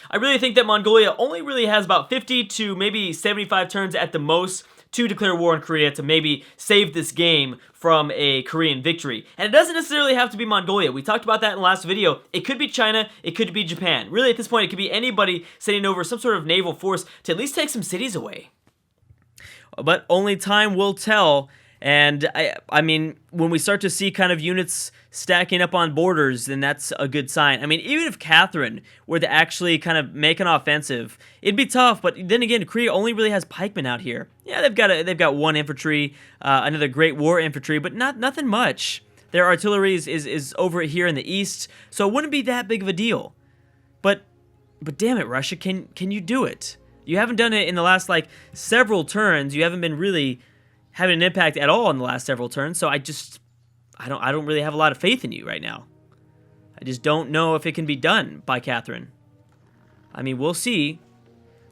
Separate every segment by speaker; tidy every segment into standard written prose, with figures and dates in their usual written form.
Speaker 1: I really think that Mongolia only really has about 50 to maybe 75 turns at the most to declare war on Korea to maybe save this game from a Korean victory. And it doesn't necessarily have to be Mongolia. We talked about that in the last video. It could be China, it could be Japan. Really, at this point, it could be anybody sending over some sort of naval force to at least take some cities away. But only time will tell. And I mean, when we start to see kind of units stacking up on borders, then that's a good sign. I mean, even if Catherine were to actually kind of make an offensive, it'd be tough. But then again, Korea only really has pikemen out here. Yeah, they've got one infantry, another Great War infantry, but nothing much. Their artillery is over here in the east, so it wouldn't be that big of a deal. But damn it, Russia, can you do it? You haven't done it in the last like several turns. You haven't been really having an impact at all in the last several turns, so I don't really have a lot of faith in you right now. I just don't know if it can be done by Catherine. I mean, we'll see.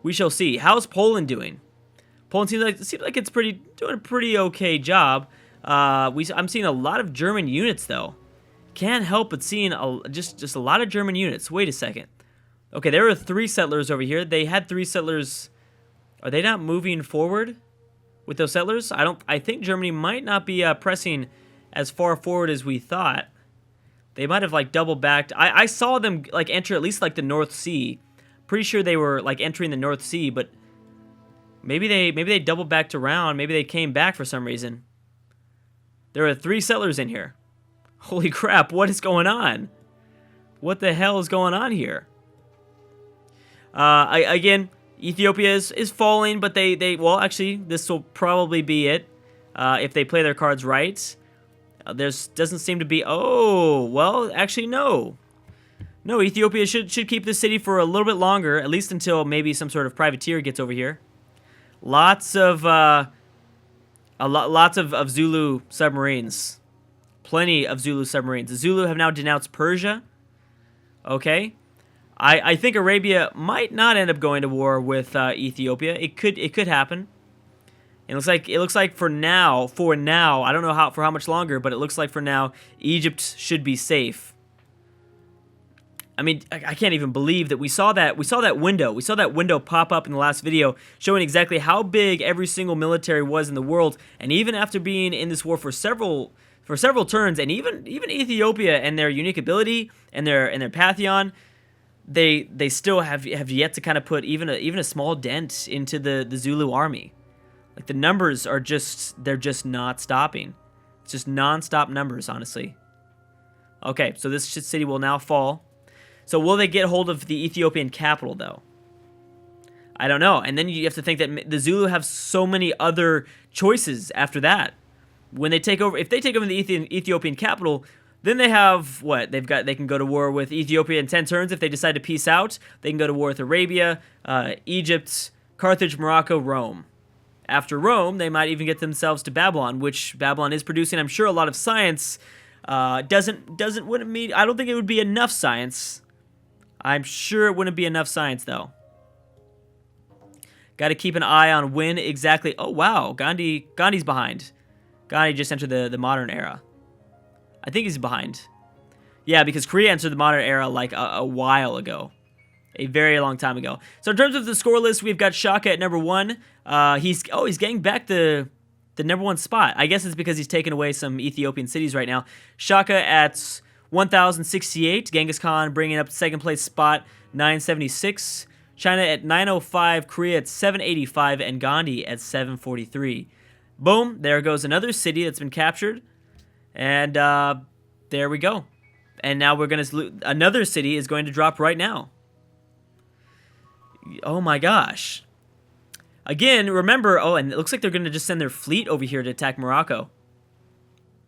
Speaker 1: We shall see. How's Poland doing? Poland seems like it's doing a pretty okay job. I'm seeing a lot of German units though. Can't help but seeing just a lot of German units. Wait a second. Okay, there were 3 settlers over here. They had 3 settlers. Are they not moving forward with those settlers? I think Germany might not be pressing as far forward as we thought. They might have like double backed. I saw them like enter at least like the North Sea. Pretty sure they were like entering the North Sea, but maybe they double backed around. Maybe they came back for some reason. There are 3 settlers in here. Holy crap, what is going on? What the hell is going on here? Again, Ethiopia is falling, but well, actually, this will probably be it if they play their cards right. Doesn't seem to be. Oh, well, actually, no. No, Ethiopia should keep the city for a little bit longer, at least until maybe some sort of privateer gets over here. Lots of Zulu submarines, plenty of Zulu submarines. The Zulu have now denounced Persia. Okay. I think Arabia might not end up going to war with Ethiopia. It could happen. It looks like for now, I don't know for how much longer, but it looks like for now Egypt should be safe. I mean, I can't even believe that we saw that window pop up in the last video, showing exactly how big every single military was in the world. And even after being in this war for several turns, and even Ethiopia and their unique ability and their pantheon, they still have yet to kind of put even a small dent into the Zulu army. Like the numbers are they're just not stopping. It's just non-stop numbers, honestly. Okay, so this city will now fall. So will they get hold of the Ethiopian capital though? I don't know. And then you have to think that the Zulu have so many other choices after that. When they take over, if they take over the Ethiopian capital, then they have what? They can go to war with Ethiopia in 10 turns if they decide to peace out. They can go to war with Arabia, Egypt, Carthage, Morocco, Rome. After Rome, they might even get themselves to Babylon, which Babylon is producing, I'm sure, a lot of science. Wouldn't mean, I don't think it would be enough science. I'm sure it wouldn't be enough science though. Got to keep an eye on when exactly. Oh wow, Gandhi's behind. Gandhi just entered the modern era. I think he's behind. Yeah, because Korea entered the modern era like a while ago. A very long time ago. So in terms of the score list, we've got Shaka at number 1. He's getting back the number 1 spot. I guess it's because he's taken away some Ethiopian cities right now. Shaka at 1,068. Genghis Khan bringing up second place spot, 976. China at 905. Korea at 785. And Gandhi at 743. Boom. There goes another city that's been captured. And there we go. And now another city is going to drop right now. Oh my gosh. Again, remember, and it looks like they're going to just send their fleet over here to attack Morocco.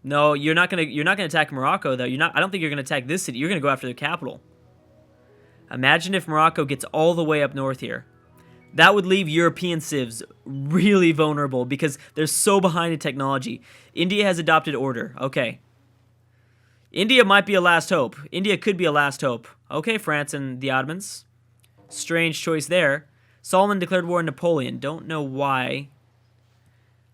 Speaker 1: No, you're not going to attack Morocco though. I don't think you're going to attack this city. You're going to go after the capital. Imagine if Morocco gets all the way up north here. That would leave European civs really vulnerable because they're so behind in technology. India has adopted order. Okay. India might be a last hope. India could be a last hope. Okay, France and the Ottomans. Strange choice there. Solomon declared war on Napoleon. Don't know why.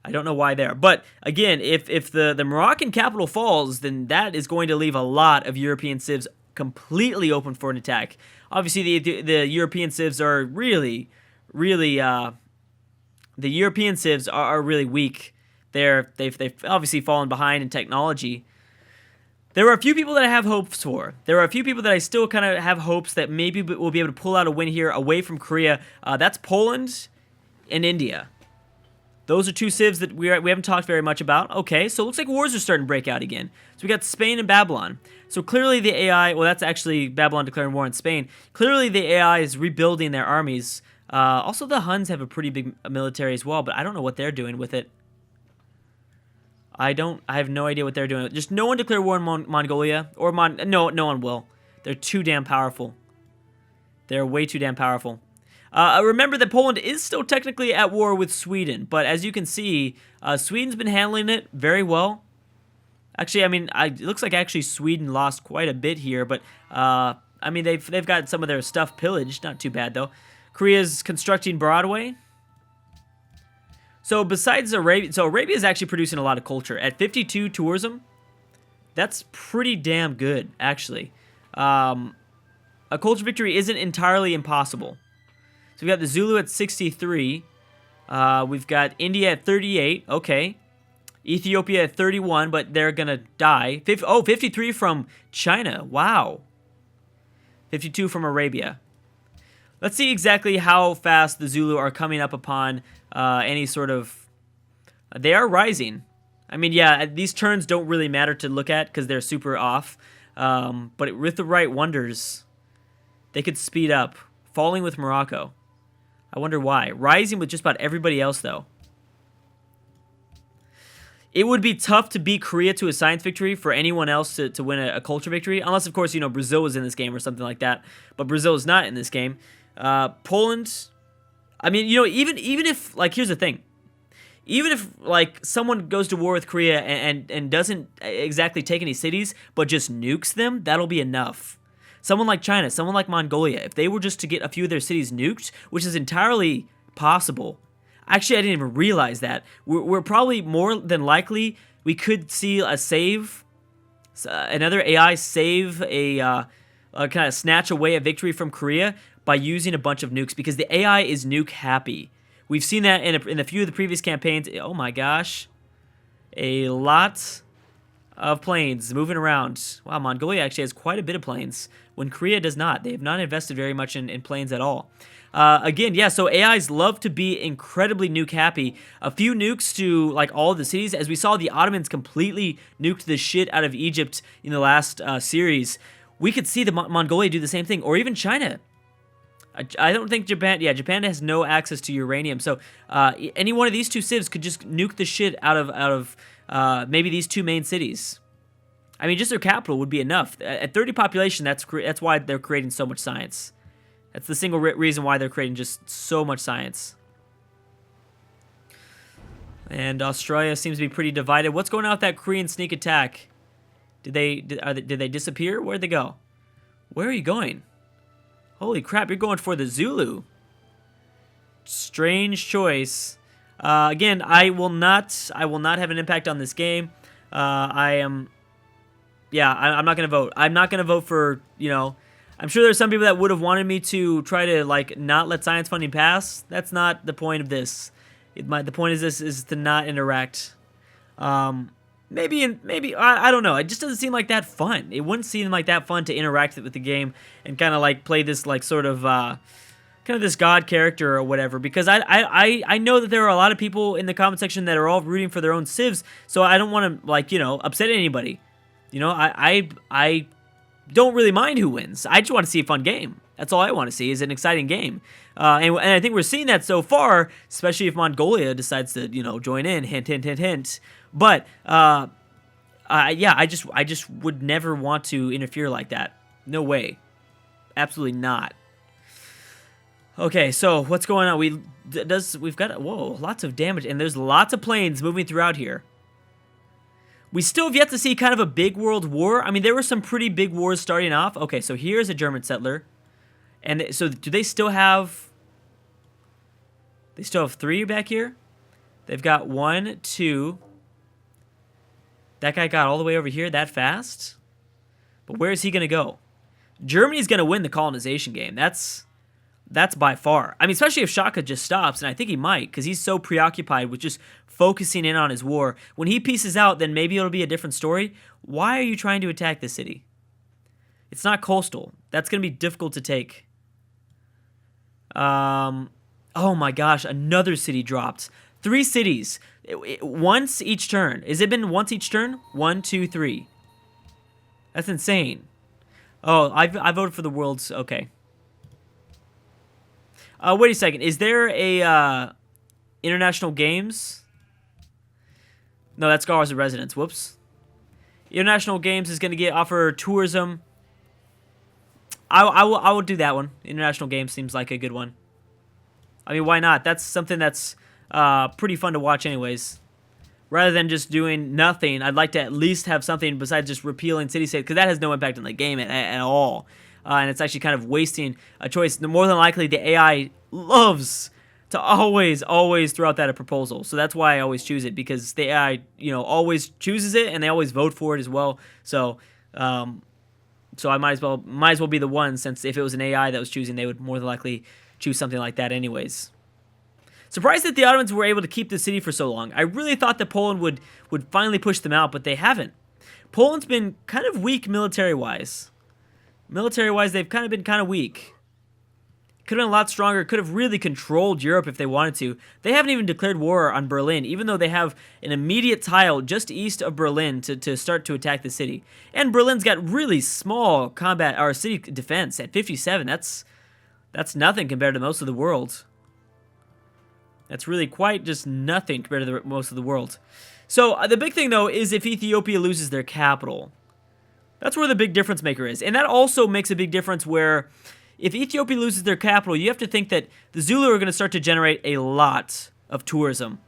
Speaker 1: I don't know why there. But again, if the Moroccan capital falls, then that is going to leave a lot of European civs completely open for an attack. Obviously, the European civs are really, really the European civs are really weak. They've obviously fallen behind in technology. There are a few people that I have hopes for. There are a few people that I still kind of have hopes that maybe we'll be able to pull out a win here away from Korea. That's Poland and India. Those are two civs that we haven't talked very much about. Okay, so it looks like wars are starting to break out again. So we got Spain and Babylon. So clearly the AI, well, that's actually Babylon declaring war on Spain. Clearly the AI is rebuilding their armies. Also, the Huns have a pretty big military as well, but I don't know what they're doing with it. I have no idea what they're doing. Just no one declare war on Mongolia. No one will. They're too damn powerful. They're way too damn powerful. Remember that Poland is still technically at war with Sweden, but as you can see, Sweden's been handling it very well. Actually, I mean, it looks like actually Sweden lost quite a bit here, but I mean, they've got some of their stuff pillaged. Not too bad though. Korea's constructing Broadway. So besides Arabia, Arabia is actually producing a lot of culture. At 52 tourism, that's pretty damn good, actually. A culture victory isn't entirely impossible. So we've got the Zulu at 63. We've got India at 38. Okay. Ethiopia at 31, but they're going to die. 53 from China. Wow. 52 from Arabia. Let's see exactly how fast the Zulu are coming up upon any sort of... They are rising. I mean, yeah, these turns don't really matter to look at because they're super off. But with the right wonders, they could speed up. Falling with Morocco. I wonder why. Rising with just about everybody else, though. It would be tough to beat Korea to a science victory for anyone else to win a culture victory. Unless, of course, Brazil was in this game or something like that. But Brazil is not in this game. Poland, I mean, even if, like, here's the thing. Even if, like, someone goes to war with Korea and doesn't exactly take any cities, but just nukes them, that'll be enough. Someone like China, someone like Mongolia, if they were just to get a few of their cities nuked, which is entirely possible. Actually, I didn't even realize that. We're probably more than likely, we could see a save, another AI save kind of snatch away a victory from Korea by using a bunch of nukes, because the AI is nuke happy. We've seen that in a few of the previous campaigns. Oh my gosh. A lot of planes moving around. Wow, Mongolia actually has quite a bit of planes, when Korea does not. They have not invested very much in planes at all. Again, yeah, so AIs love to be incredibly nuke happy. A few nukes to, like, all of the cities. As we saw, the Ottomans completely nuked the shit out of Egypt in the last series. We could see the Mongolia do the same thing, or even China. I don't think Japan... Yeah, Japan has no access to uranium. So any one of these two civs could just nuke the shit out of maybe these two main cities. I mean, just their capital would be enough. At 30 population, that's why they're creating so much science. That's the single reason why they're creating just so much science. And Australia seems to be pretty divided. What's going on with that Korean sneak attack? Did they disappear? Where'd they go? Where are you going? Holy crap, you're going for the Zulu. Strange choice. Again, I will not have an impact on this game. I'm not going to vote. I'm not going to vote for, I'm sure there's some people that would have wanted me to try to, like, not let science funding pass. That's not the point of this. The point of this is to not interact. Maybe I don't know. It just doesn't seem like that fun. It wouldn't seem like that fun to interact with the game and kind of like play this like sort of kind of this god character or whatever. Because I know that there are a lot of people in the comment section that are all rooting for their own civs. So I don't want to like upset anybody. I don't really mind who wins. I just want to see a fun game. That's all I want to see is an exciting game. And I think we're seeing that so far, especially if Mongolia decides to, join in. Hint, hint, hint, hint. But, yeah, I just would never want to interfere like that. No way. Absolutely not. Okay, so what's going on? We've got, whoa, lots of damage. And there's lots of planes moving throughout here. We still have yet to see kind of a big world war. I mean, there were some pretty big wars starting off. Okay, so here's a German settler. And so do they still have... They still have 3 back here? They've got 1, 2... That guy got all the way over here that fast? But where is he going to go? Germany's going to win the colonization game. That's by far. I mean, especially if Shaka just stops, and I think he might, because he's so preoccupied with just focusing in on his war. When he pieces out, then maybe it'll be a different story. Why are you trying to attack this city? It's not coastal. That's going to be difficult to take. Oh my gosh, another city dropped. 3 cities. Once each turn. Has it been once each turn? 1, 2, 3. That's insane. Oh, I voted for the world's... Okay. Wait a second. Is there a international games? No, that's Scholars of Residence. Whoops. International games is going to offer tourism. I will do that one. International games seems like a good one. I mean, why not? That's something that's pretty fun to watch anyways. Rather than just doing nothing, I'd like to at least have something besides just repealing city-states, because that has no impact on the game at all. And it's actually kind of wasting a choice. More than likely, the AI loves to always throw out that a proposal. So that's why I always choose it, because the AI, always chooses it, and they always vote for it as well. So, so I might as well be the one, since if it was an AI that was choosing, they would more than likely choose something like that anyways. Surprised that the Ottomans were able to keep the city for so long. I really thought that Poland would finally push them out, but they haven't. Poland's been kind of weak military-wise. Military-wise, they've kind of been kind of weak. Could have been a lot stronger. Could have really controlled Europe if they wanted to. They haven't even declared war on Berlin, even though they have an immediate tile just east of Berlin to start to attack the city. And Berlin's got really small combat or city defense at 57. That's nothing compared to most of the world. That's really quite just nothing compared to most of the world. So the big thing, though, is if Ethiopia loses their capital. That's where the big difference maker is. And that also makes a big difference where if Ethiopia loses their capital, you have to think that the Zulu are going to start to generate a lot of tourism.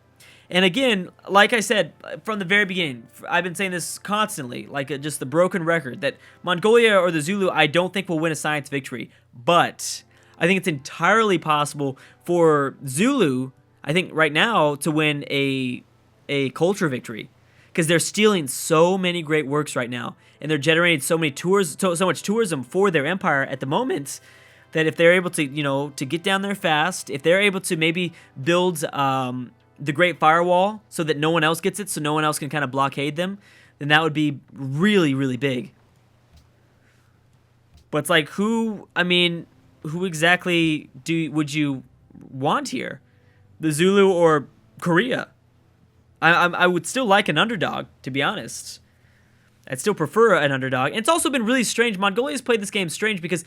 Speaker 1: And again, like I said from the very beginning, I've been saying this constantly, like just the broken record, that Mongolia or the Zulu I don't think will win a science victory. But I think it's entirely possible for Zulu, I think right now, to win a culture victory, because they're stealing so many great works right now, and they're generating so many tours, so much tourism for their empire at the moment, that if they're able to, to get down there fast, if they're able to maybe build the Great Firewall so that no one else gets it, so no one else can kind of blockade them, then that would be really, really big. But it's like, who exactly would you want here? The Zulu or Korea? I would still like an underdog, to be honest. I'd still prefer an underdog. And it's also been really strange. Mongolia's played this game strange because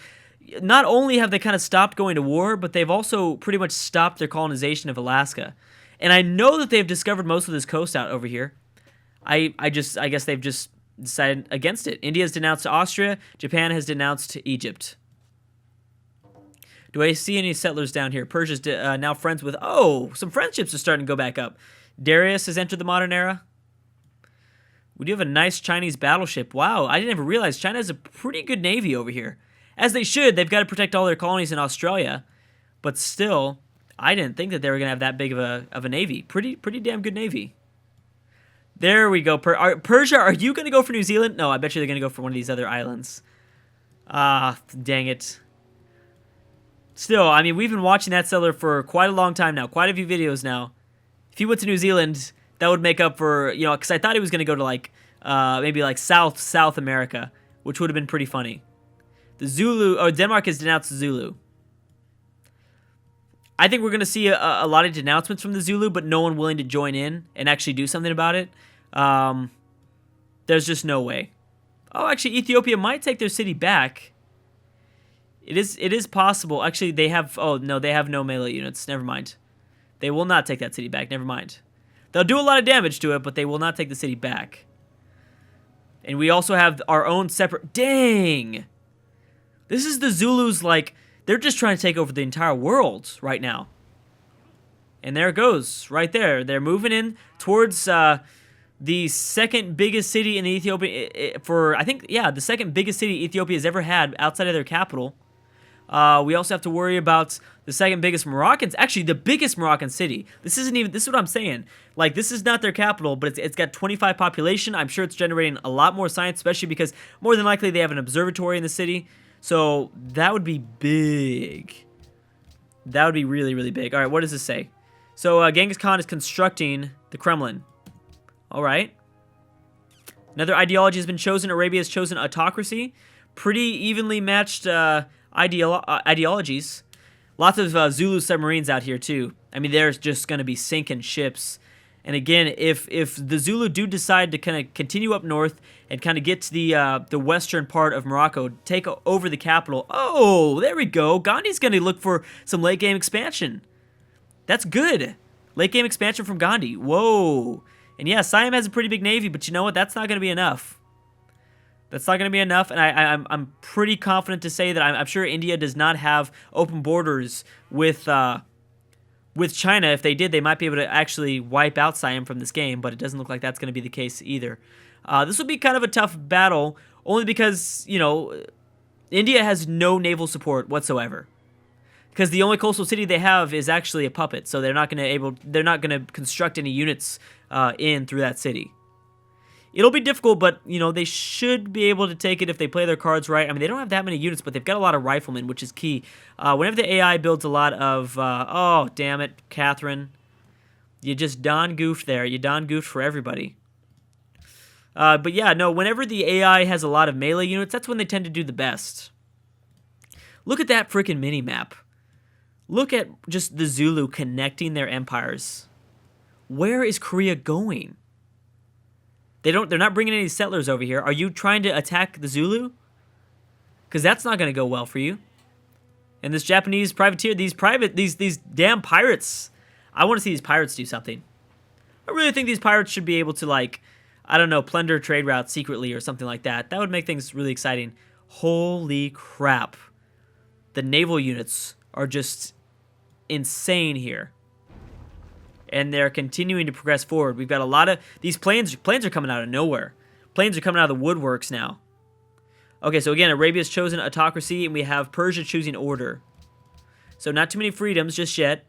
Speaker 1: not only have they kind of stopped going to war, but they've also pretty much stopped their colonization of Alaska. And I know that they've discovered most of this coast out over here. I guess they've just decided against it. India's denounced Austria. Japan has denounced Egypt. Do I see any settlers down here? Persia's now friends with... Oh, some friendships are starting to go back up. Darius has entered the modern era. We do have a nice Chinese battleship. Wow, I didn't ever realize China has a pretty good navy over here. As they should. They've got to protect all their colonies in Australia. But still, I didn't think that they were going to have that big of a navy. Pretty damn good navy. There we go. Persia, are you going to go for New Zealand? No, I bet you they're going to go for one of these other islands. Ah, dang it. Still, I mean, we've been watching that settler for quite a long time now. Quite a few videos now. If he went to New Zealand, that would make up for, because I thought he was going to go to, maybe, South America, which would have been pretty funny. The Zulu, Denmark has denounced the Zulu. I think we're going to see a lot of denouncements from the Zulu, but no one willing to join in and actually do something about it. There's just no way. Oh, actually, Ethiopia might take their city back. It is possible. Actually, they have... Oh, no, they have no melee units. Never mind. They will not take that city back. Never mind. They'll do a lot of damage to it, but they will not take the city back. And we also have our own separate... Dang! This is the Zulus, they're just trying to take over the entire world right now. And there it goes, right there. They're moving in towards the second biggest city in Ethiopia the second biggest city Ethiopia has ever had outside of their capital. We also have to worry about the second biggest actually the biggest Moroccan city. This is what I'm saying. This is not their capital, but it's got 25 population. I'm sure it's generating a lot more science, especially because more than likely they have an observatory in the city. So that would be big. That would be really, really big. All right, what does this say? So Genghis Khan is constructing the Kremlin. All right. Another ideology has been chosen. Arabia has chosen autocracy. Pretty evenly matched ideologies. Lots of Zulu submarines out here too. I mean, there's just going to be sinking ships. And again, if the Zulu do decide to kind of continue up north and kind of get to the western part of Morocco, take over the capital. Oh, there we go. Gandhi's going to look for some late game expansion. That's good. Late game expansion from Gandhi. Whoa. And yeah, Siam has a pretty big navy, but you know what? That's not going to be enough. That's not going to be enough, and I'm pretty confident to say that I'm sure India does not have open borders with China. If they did, they might be able to actually wipe out Siam from this game, but it doesn't look like that's going to be the case either. This would be kind of a tough battle, only because, you know, India has no naval support whatsoever. Because the only coastal city they have is actually a puppet, so they're not going to construct any units in through that city. It'll be difficult, but, you know, they should be able to take it if they play their cards right. I mean, they don't have that many units, but they've got a lot of riflemen, which is key. Whenever the AI builds a lot of... oh, damn it, Catherine. You just Don goofed there. You Don goofed for everybody. But yeah, no, whenever the AI has a lot of melee units, that's when they tend to do the best. Look at that freaking mini-map. Look at just the Zulu connecting their empires. Where is Korea going? They're not bringing any settlers over here. Are you trying to attack the Zulu? Because that's not going to go well for you. And this Japanese privateer, these damn pirates. I want to see these pirates do something. I really think these pirates should be able to, like, I don't know, plunder trade routes secretly or something like that. That would make things really exciting. Holy crap. The naval units are just insane here. And they're continuing to progress forward. We've got a lot of... These planes are coming out of nowhere. Planes are coming out of the woodworks now. Okay, so again, Arabia's chosen autocracy, and we have Persia choosing order. So not too many freedoms just yet.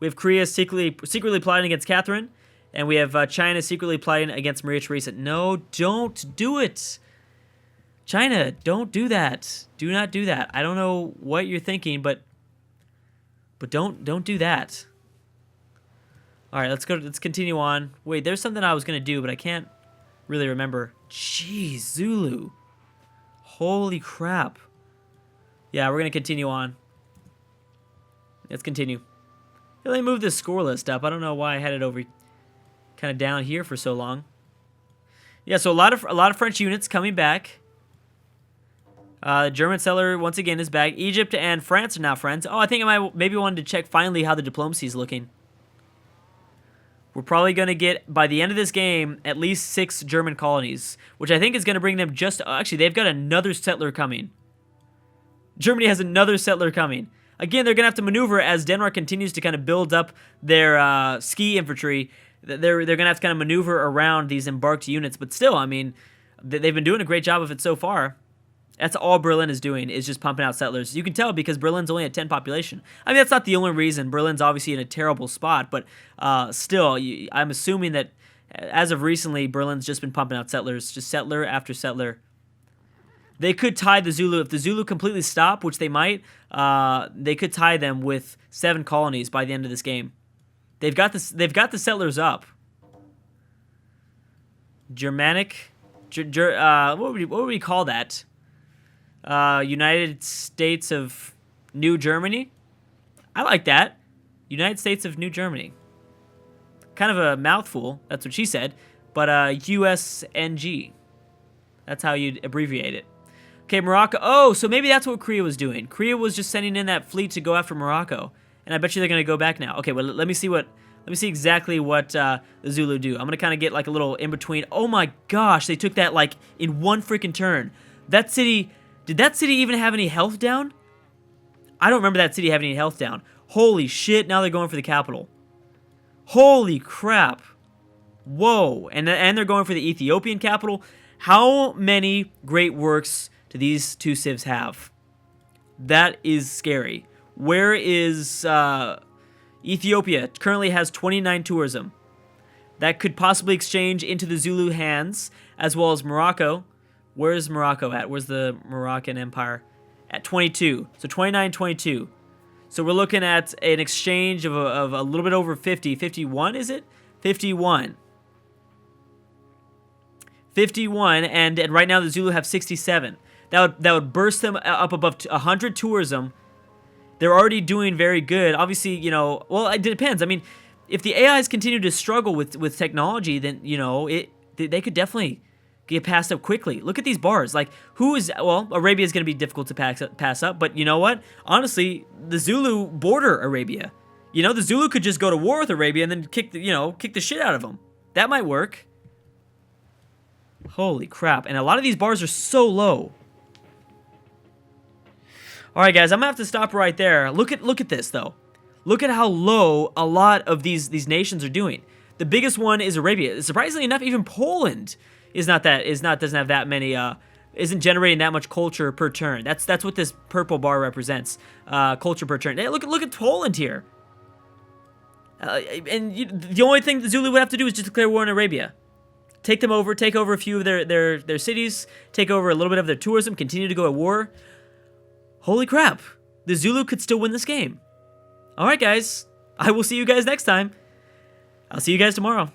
Speaker 1: We have Korea secretly plotting against Catherine, and we have China secretly plotting against Maria Theresa. No, don't do it. China, don't do that. Do not do that. I don't know what you're thinking, but don't do that. All right, let's continue on. Wait, there's something I was going to do, but I can't really remember. Jeez, Zulu. Holy crap. Yeah, we're going to continue on. Let's continue. Let me move this score list up. I don't know why I had it over kind of down here for so long. Yeah, so a lot of French units coming back. German settler once again is back. Egypt and France are now friends. Oh, I think I maybe wanted to check finally how the diplomacy is looking. We're probably going to get, by the end of this game, at least 6 German colonies, which I think is going to bring them just... Actually, they've got another settler coming. Germany has another settler coming. Again, they're going to have to maneuver as Denmark continues to kind of build up their ski infantry. They're going to have to kind of maneuver around these embarked units, but still, I mean, they've been doing a great job of it so far. That's all Berlin is doing, is just pumping out settlers. You can tell because Berlin's only at 10 population. I mean, that's not the only reason. Berlin's obviously in a terrible spot, but still, I'm assuming that as of recently, Berlin's just been pumping out settlers, just settler after settler. They could tie the Zulu. If the Zulu completely stop, which they might, they could tie them with 7 colonies by the end of this game. They've got the settlers up. Germanic, what would we call that? United States of New Germany. I like that. United States of New Germany. Kind of a mouthful. That's what she said. But USNG. That's how you'd abbreviate it. Okay, Morocco. Oh, so maybe that's what Korea was doing. Korea was just sending in that fleet to go after Morocco. And I bet you they're going to go back now. Okay, well, let me see exactly what the Zulu do. I'm going to kind of get like a little in between. Oh my gosh, they took that like in one freaking turn. That city... Did that city even have any health down? I don't remember that city having any health down. Holy shit, now they're going for the capital. Holy crap. Whoa. And they're going for the Ethiopian capital. How many great works do these two civs have? That is scary. Where is Ethiopia? Currently has 29 tourism. That could possibly exchange into the Zulu hands, as well as Morocco. Where's Morocco at? Where's the Moroccan Empire? at 22. So 29, 22. So we're looking at an exchange of a little bit over 50. 51, is it? 51. 51, and right now the Zulu have 67. That would burst them up above 100 tourism. They're already doing very good. Obviously, you know, well, it depends. I mean, if the AIs continue to struggle with technology, then, you know, they could definitely get passed up quickly. Look at these bars. Like, well, Arabia is going to be difficult to pass up, but you know what? Honestly, the Zulu border Arabia. You know, the Zulu could just go to war with Arabia and then kick the shit out of them. That might work. Holy crap. And a lot of these bars are so low. All right, guys, I'm going to have to stop right there. Look at this, though. Look at how low a lot of these nations are doing. The biggest one is Arabia. Surprisingly enough, even Poland doesn't have that many, isn't generating that much culture per turn. That's what this purple bar represents, culture per turn. Hey, look at Poland here. The only thing the Zulu would have to do is just declare war on Arabia. Take over a few of their cities, take over a little bit of their tourism, continue to go at war. Holy crap, the Zulu could still win this game. All right, guys, I will see you guys next time. I'll see you guys tomorrow.